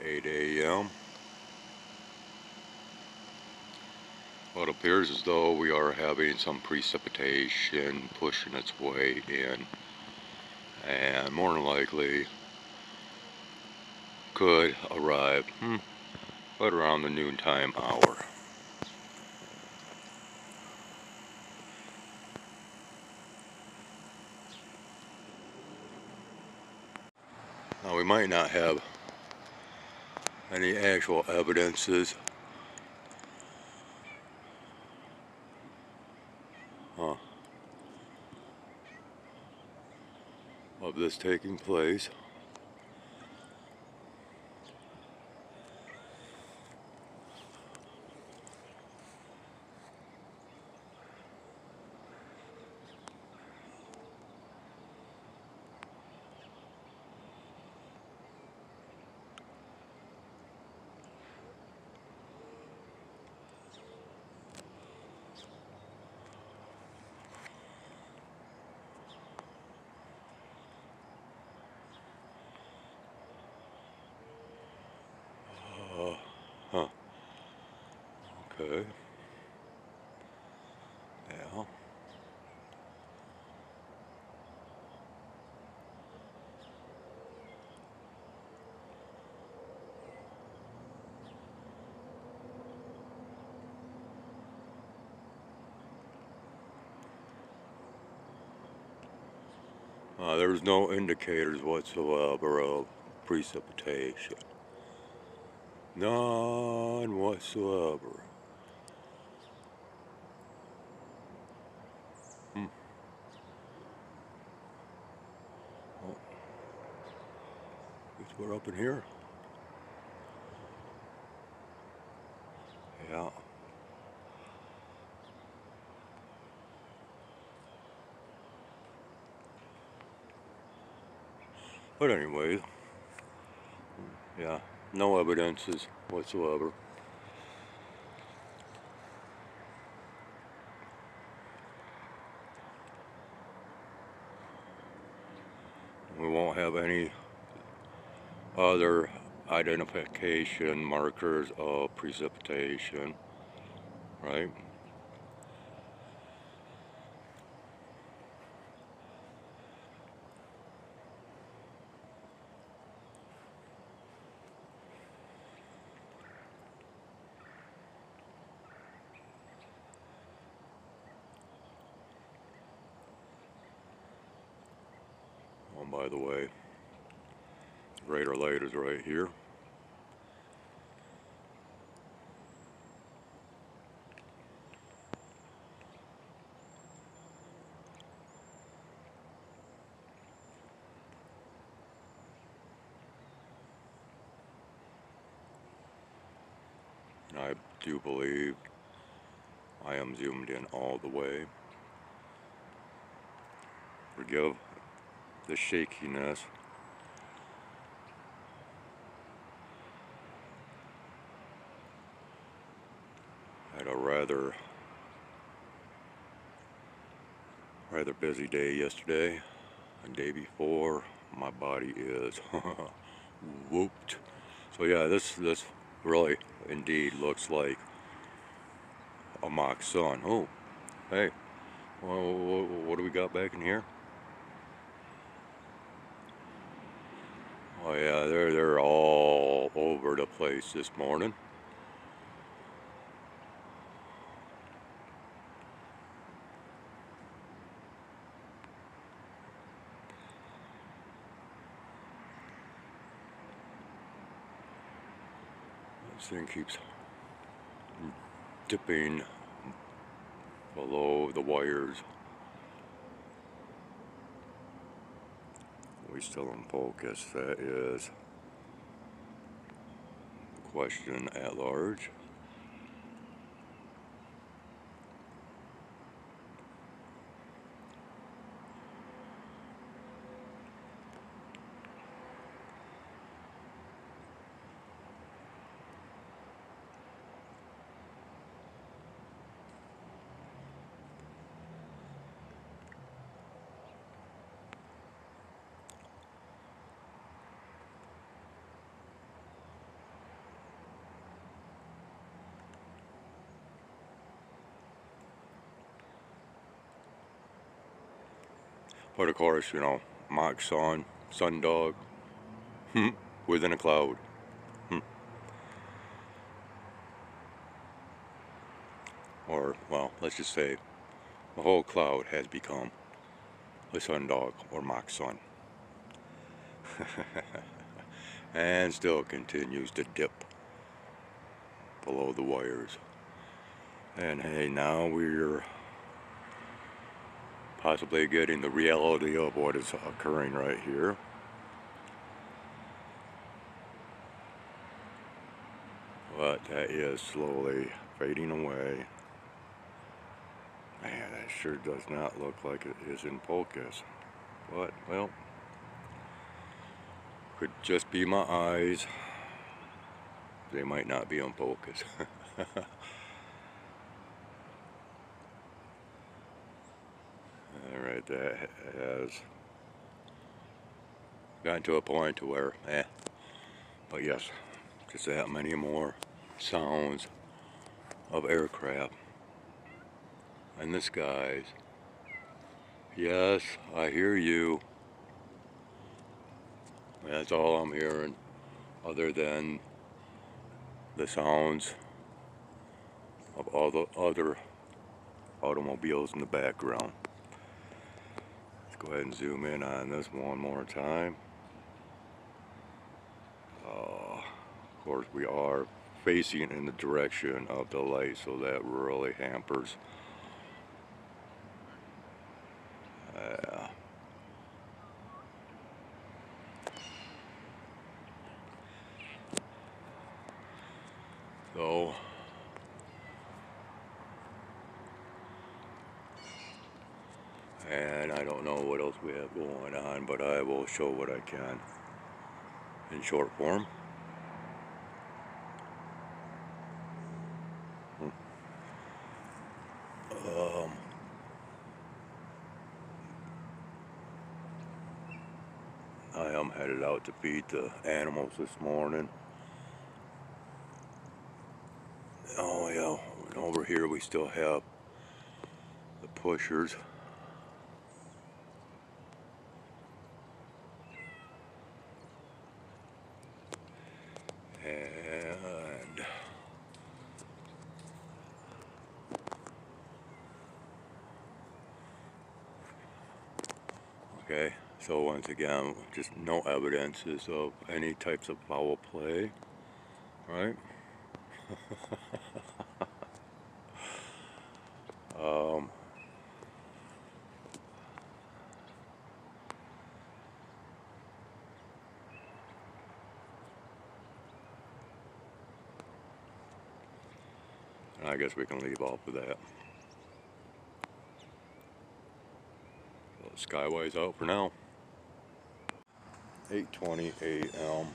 8 a.m. Well, it appears as though we are having some precipitation pushing its way in, and more than likely could arrive right around the noontime hour. Now, we might not have any actual evidences of this taking place. Huh. Okay. Yeah. There's no indicators whatsoever of precipitation. None whatsoever. Hmm. Oh, guess we're up in here. Yeah. But anyways, yeah, no evidences whatsoever. We won't have any other identification markers of precipitation, right? Oh, by the way, radar light is right here. I do believe I am zoomed in all the way. Forgive the shakiness. I had a rather busy day yesterday. The day before, my body is whooped. So yeah, this really indeed looks like a mock sun. Oh, hey, well, what do we got back in here? Oh yeah, they're all over the place this morning. This thing keeps dipping below the wires. We still in focus. That is the question at large. But of course, you know, mock sun dog, within a cloud. Or, well, let's just say the whole cloud has become a sun dog or mock sun. And still continues to dip below the wires. And hey, now we're possibly getting the reality of what is occurring right here. But that is slowly fading away. Man, that sure does not look like it is in focus. But, well, could just be my eyes. They might not be in focus. Alright, that has gotten to a point to where, but yes, just that many more sounds of aircraft in the skies. Yes, I hear you. That's all I'm hearing, other than the sounds of all the other automobiles in the background. Let's go ahead and zoom in on this one more time. Of course, we are facing in the direction of the light, so that really hampers. So, and I don't know what else we have going on, but I will show what I can in short form. I am headed out to feed the animals this morning. Oh yeah, and over here we still have the pushers. And okay, so once again, just no evidences of any types of foul play, right? I guess we can leave off with that. So Skyway's out for now. 8:20 a.m.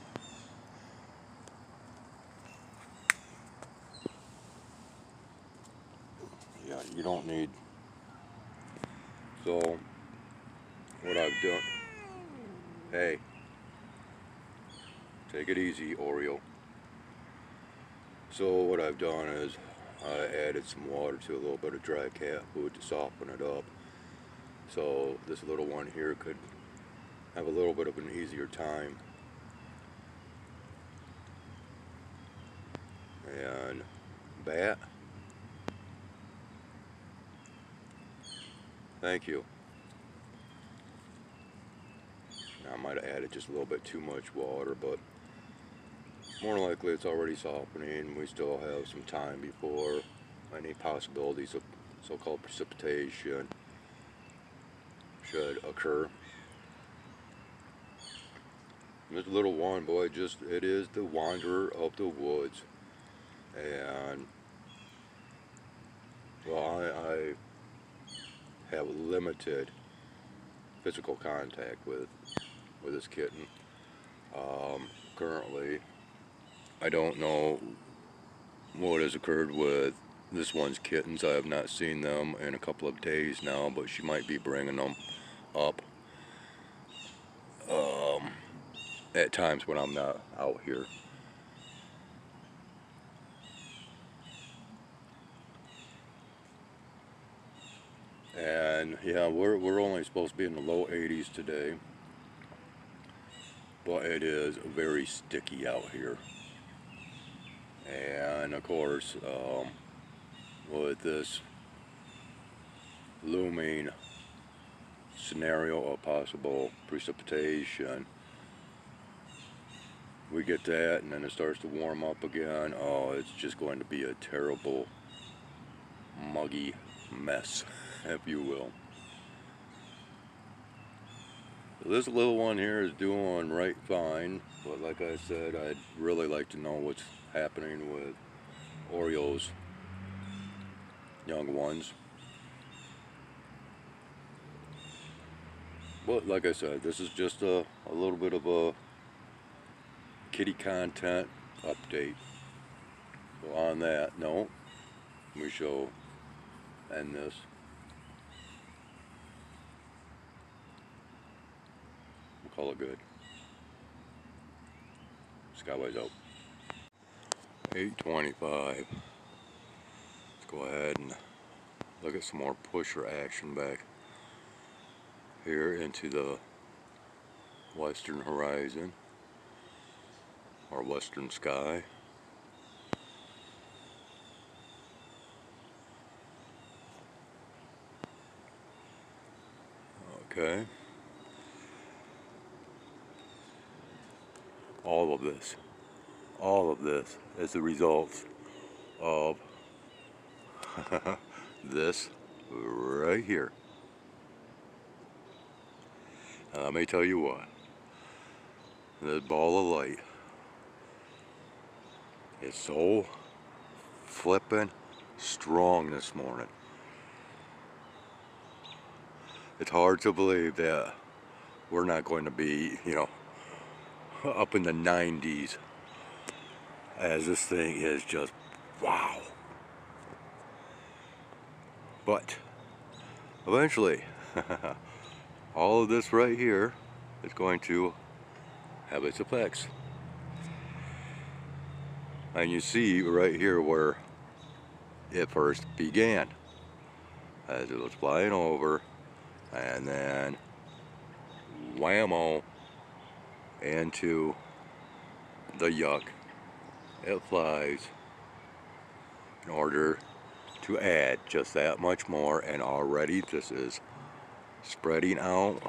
Yeah, you don't need. So what I've done. Hey, take it easy, Oreo. So what I've done is I added some water to a little bit of dry cat food to soften it up. So this little one here could have a little bit of an easier time. And Bat, thank you. Now, I might have added just a little bit too much water, but more likely it's already softening. We still have some time before any possibilities of so-called precipitation should occur. This little one, boy, it is the wanderer of the woods. And, well, I have limited physical contact with this kitten. Currently, I don't know what has occurred with this one's kittens. I have not seen them in a couple of days now, but she might be bringing them up at times when I'm not out here. And And yeah, we're only supposed to be in the low 80s today, but it is very sticky out here. And of course, with this looming scenario of possible precipitation, we get that and then it starts to warm up again. Oh, it's just going to be a terrible muggy mess, if you will. So this little one here is doing right fine, but like I said, I'd really like to know what's happening with Oreo's young ones. But like I said, this is just a little bit of a kitty content update. So on that note, we shall end this. We'll call it good. Skywise out. 8:25. Let's go ahead and look at some more pusher action back here into the western horizon or western sky. Okay. All of this is the result of this right here. Now, let me tell you what, this ball of light is so flippin' strong this morning. It's hard to believe that we're not going to be, up in the 90s, as this thing is just wow. But eventually, all of this right here is going to have its effects. And you see right here where it first began, as it was flying over, and then whammo into the yuck. It flies in order to add just that much more, and already this is spreading out.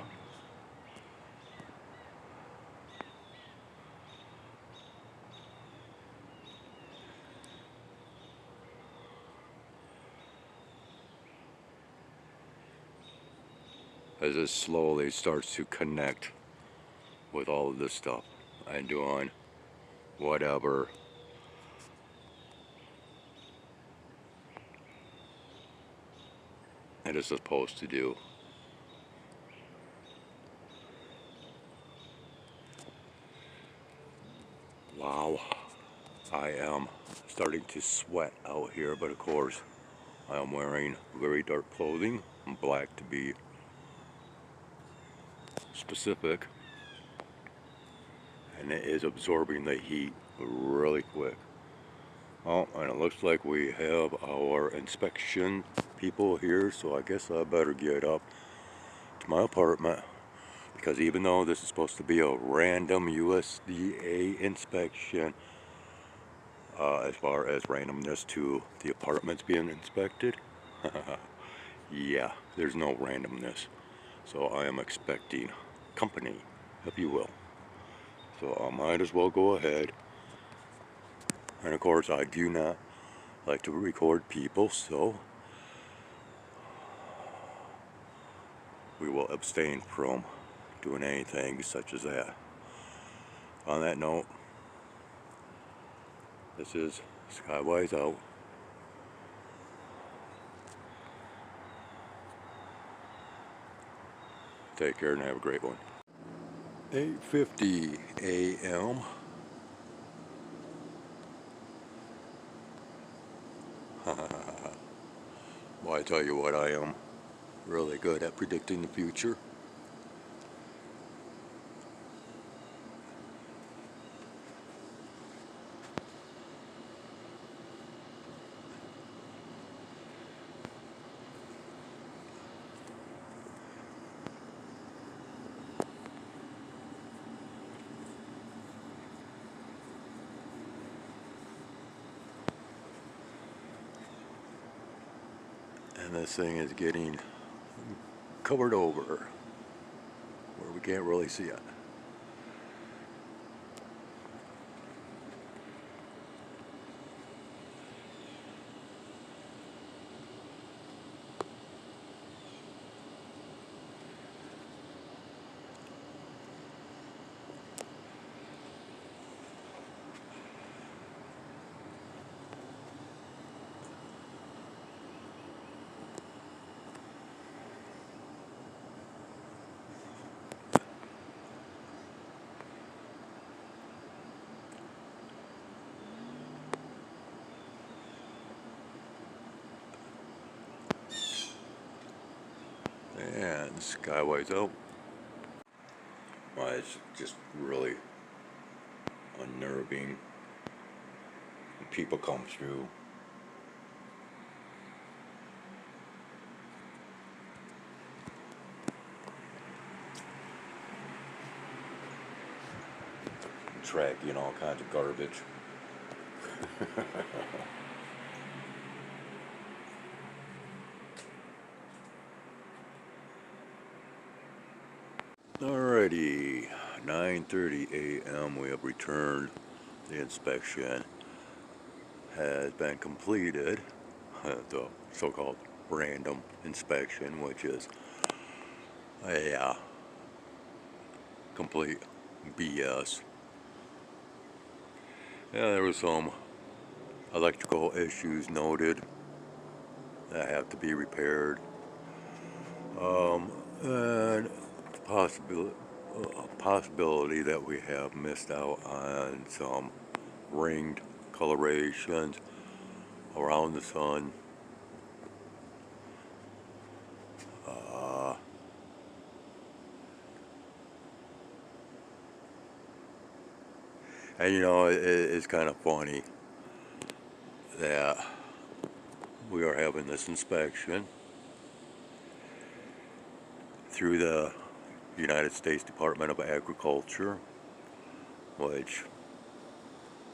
As it slowly starts to connect with all of this stuff and doing whatever it is supposed to do. Wow, I am starting to sweat out here, but of course I am wearing very dark clothing, black to be specific, and it is absorbing the heat really quick. Oh, and it looks like we have our inspection people here, so I guess I better get up to my apartment, because even though this is supposed to be a random USDA inspection, as far as randomness to the apartments being inspected, yeah, there's no randomness. So I am expecting company, if you will. So I might as well go ahead. And of course, I do not like to record people, so we will abstain from doing anything such as that. On that note, this is Skywise out. Take care and have a great one. 8:50 a.m. Well, I tell you what, I am really good at predicting the future. And this thing is getting covered over where we can't really see it. And Skyway's out. Well, it's just really unnerving when people come through. Tracking all kinds of garbage. Alrighty, 9:30 a.m. we have returned. The inspection has been completed. The so-called random inspection, which is a complete BS. Yeah, there was some electrical issues noted that have to be repaired. And possibility that we have missed out on some ringed colorations around the sun. And you know, it's kind of funny that we are having this inspection through the United States Department of Agriculture, which,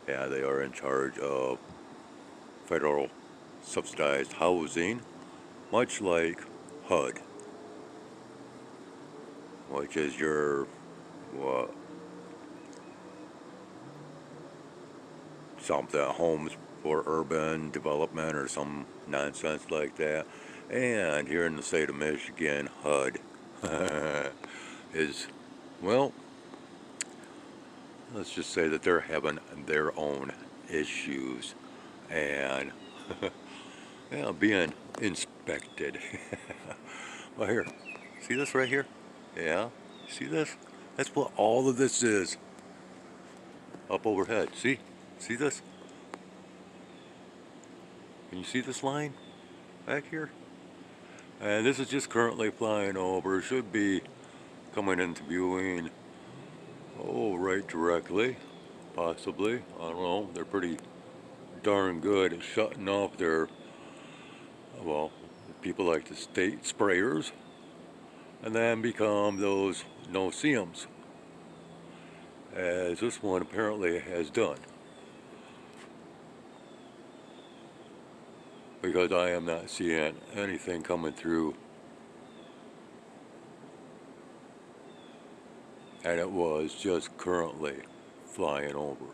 yeah, they are in charge of federal subsidized housing, much like HUD, which is your, what, something, homes for urban development or some nonsense like that. And here in the state of Michigan, HUD is, well, let's just say that they're having their own issues and yeah, being inspected. Well, here, see this right here? Yeah, see this? That's what all of this is up overhead. See this? Can you see this line back here? And this is just currently flying over. Should be coming into viewing, oh, right directly, possibly. I don't know. They're pretty darn good at shutting off their, well, people like the state sprayers, and then become those no-see-ums, as this one apparently has done. Because I am not seeing anything coming through. And it was just currently flying over.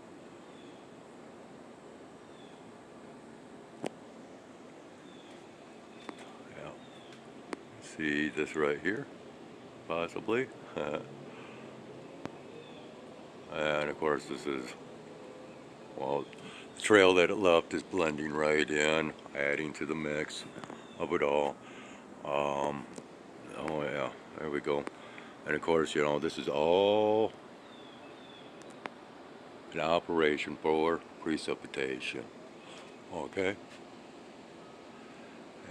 Yeah. See this right here? Possibly. And of course this is, well, the trail that it left is blending right in, adding to the mix of it all. Oh yeah, there we go. And of course, you know, this is all an operation for precipitation. Okay?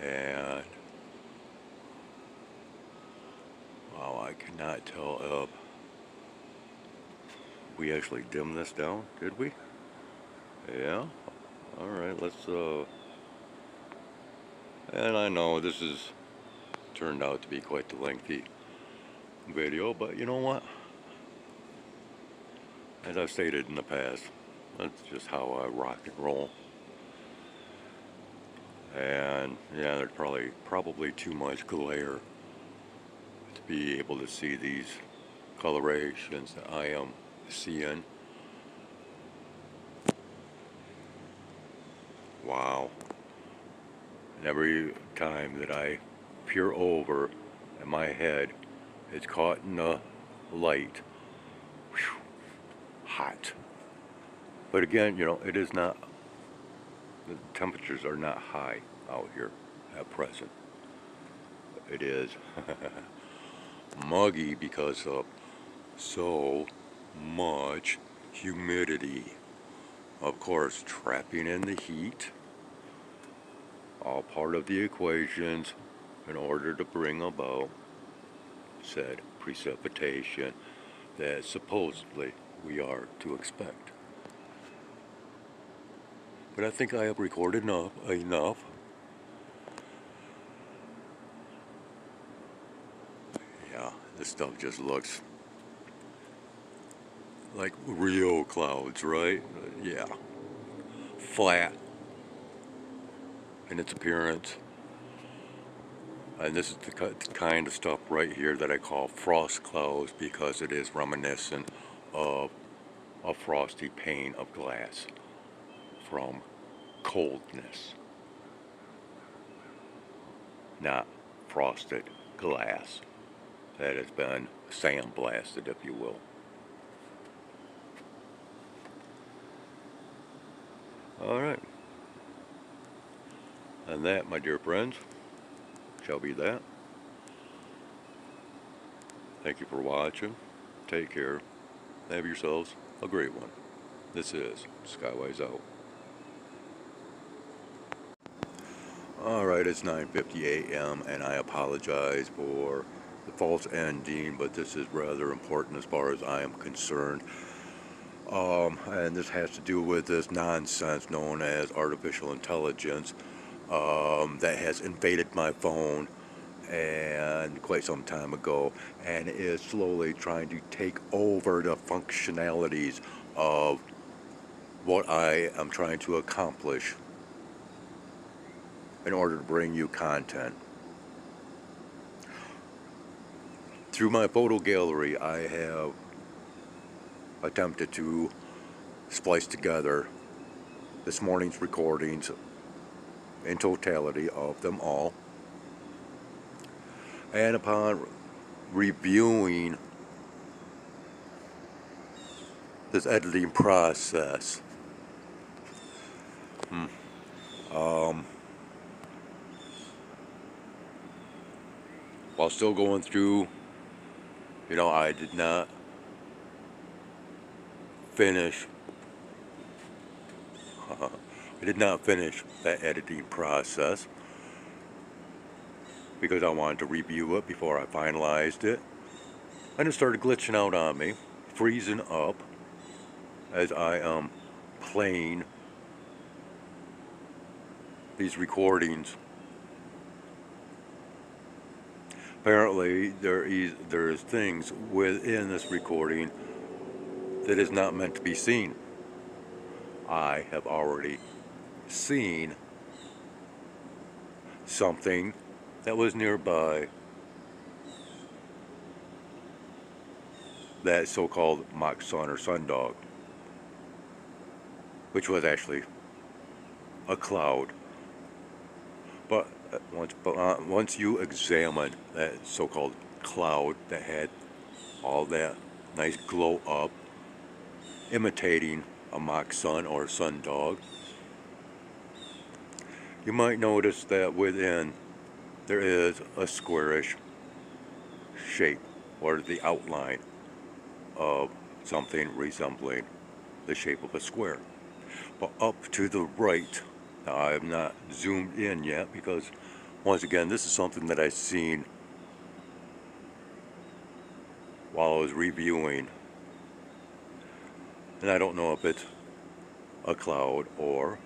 And wow, I cannot tell if we actually dimmed this down, did we? Yeah? Alright, let's and I know this has turned out to be quite the lengthy video, but you know what? As I've stated in the past, that's just how I rock and roll. And yeah, there's probably too much glare to be able to see these colorations that I am seeing. Wow. And every time that I peer over and my head is caught in the light, whew, hot. But again, it is not, the temperatures are not high out here at present. It is muggy because of so much humidity. Of course, trapping in the heat, all part of the equations in order to bring about said precipitation that supposedly we are to expect. But I think I have recorded enough. Yeah, this stuff just looks like real clouds, right? Yeah, flat in its appearance. And this is the kind of stuff right here that I call frost clouds because it is reminiscent of a frosty pane of glass from coldness, not frosted glass that has been sandblasted, if you will. All right. And that, my dear friends, shall be that. Thank you for watching. Take care. Have yourselves a great one. This is Skywise out. Alright, it's 9:50 a.m. and I apologize for the false ending, but this is rather important as far as I am concerned. And this has to do with this nonsense known as artificial intelligence that has invaded my phone and quite some time ago and is slowly trying to take over the functionalities of what I am trying to accomplish in order to bring you content. Through my photo gallery, I have attempted to splice together this morning's recordings in totality of them all. And upon reviewing this editing process, while still going through, I did not finish that editing process because I wanted to review it before I finalized it. And it started glitching out on me, freezing up as I am playing these recordings. Apparently there is things within this recording that is not meant to be seen. I have already seen something that was nearby that so-called mock sun or sun dog, which was actually a cloud. But once you examine that so-called cloud that had all that nice glow up, imitating a mock sun or sun dog, you might notice that within there is a squarish shape or the outline of something resembling the shape of a square. But up to the right, now I have not zoomed in yet because once again this is something that I've seen while I was reviewing, and I don't know if it's a cloud or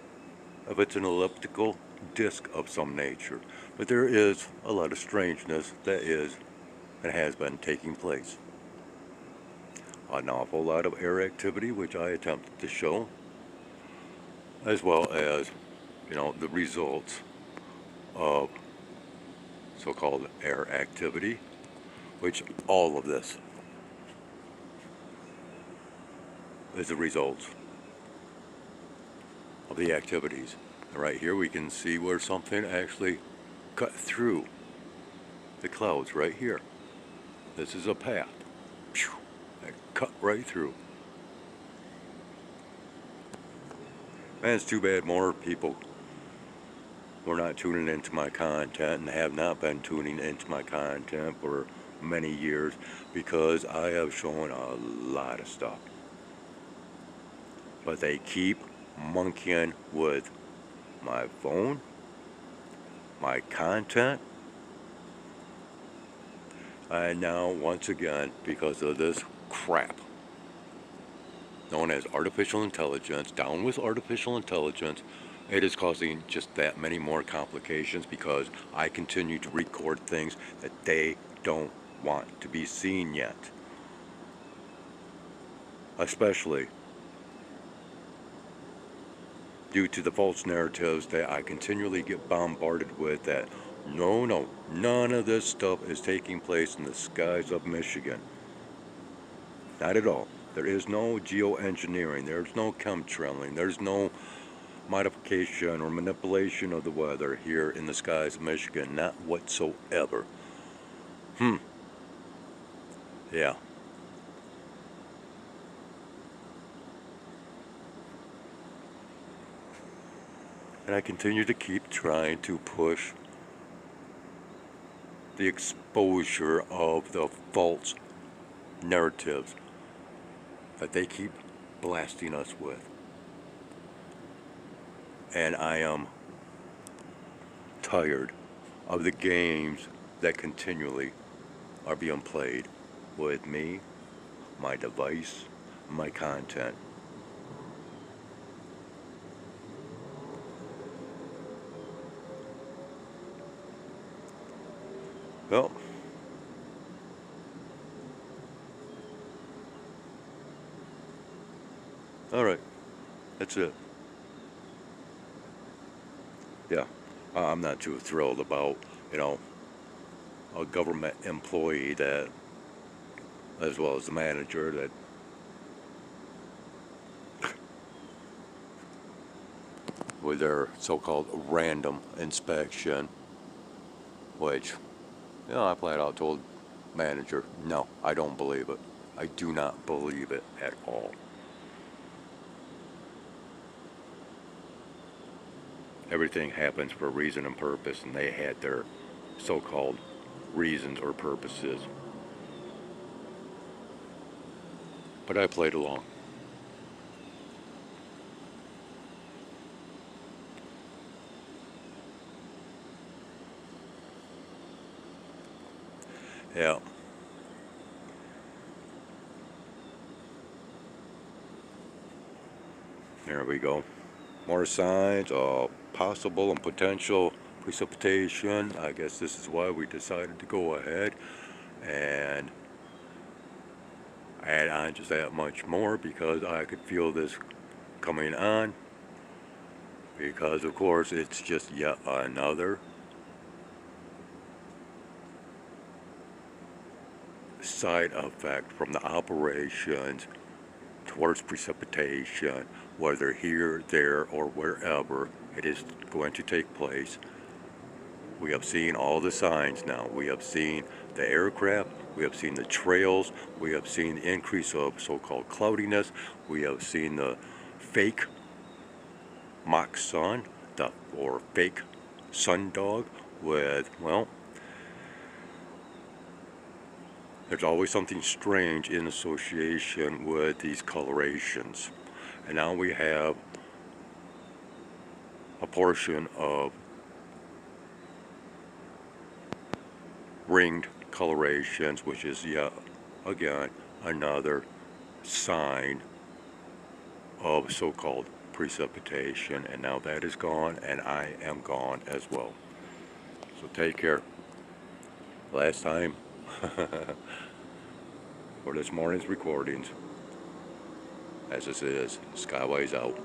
if it's an elliptical disc of some nature, but there is a lot of strangeness that is and has been taking place. An awful lot of air activity, which I attempted to show, as well as, the results of so-called air activity, which all of this is a result of the activities. And right here we can see where something actually cut through the clouds right here. This is a path. That cut right through. Man, it's too bad more people were not tuning into my content and have not been tuning into my content for many years, because I have shown a lot of stuff. But they keep monkeying with my phone, my content, and now once again, because of this crap known as artificial intelligence, down with artificial intelligence, it is causing just that many more complications, because I continue to record things that they don't want to be seen yet. Especially due to the false narratives that I continually get bombarded with, that no, none of this stuff is taking place in the skies of Michigan. Not at all. There is no geoengineering, there's no chemtrailing, there's no modification or manipulation of the weather here in the skies of Michigan, not whatsoever. Yeah. And I continue to keep trying to push the exposure of the false narratives that they keep blasting us with. And I am tired of the games that continually are being played with me, my device, my content. Well, all right, that's it. Yeah, I'm not too thrilled about, a government employee that, as well as the manager, that with their so-called random inspection, which, I flat out told manager, no, I don't believe it. I do not believe it at all. Everything happens for a reason and purpose, and they had their so-called reasons or purposes. But I played along. Yeah. There we go. More signs of possible and potential precipitation. I guess this is why we decided to go ahead and add on just that much more, because I could feel this coming on. Because of course it's just yet another side effect from the operations towards precipitation, whether here, there, or wherever it is going to take place. We have seen all the signs now. We have seen the aircraft, we have seen the trails, we have seen the increase of so-called cloudiness, we have seen the fake mock sun, or fake sundog with, there's always something strange in association with these colorations. And now we have a portion of ringed colorations, which is yet again another sign of so-called precipitation. And now that is gone, and I am gone as well. So take care. Last time for this morning's recordings. As this is, Skyways out.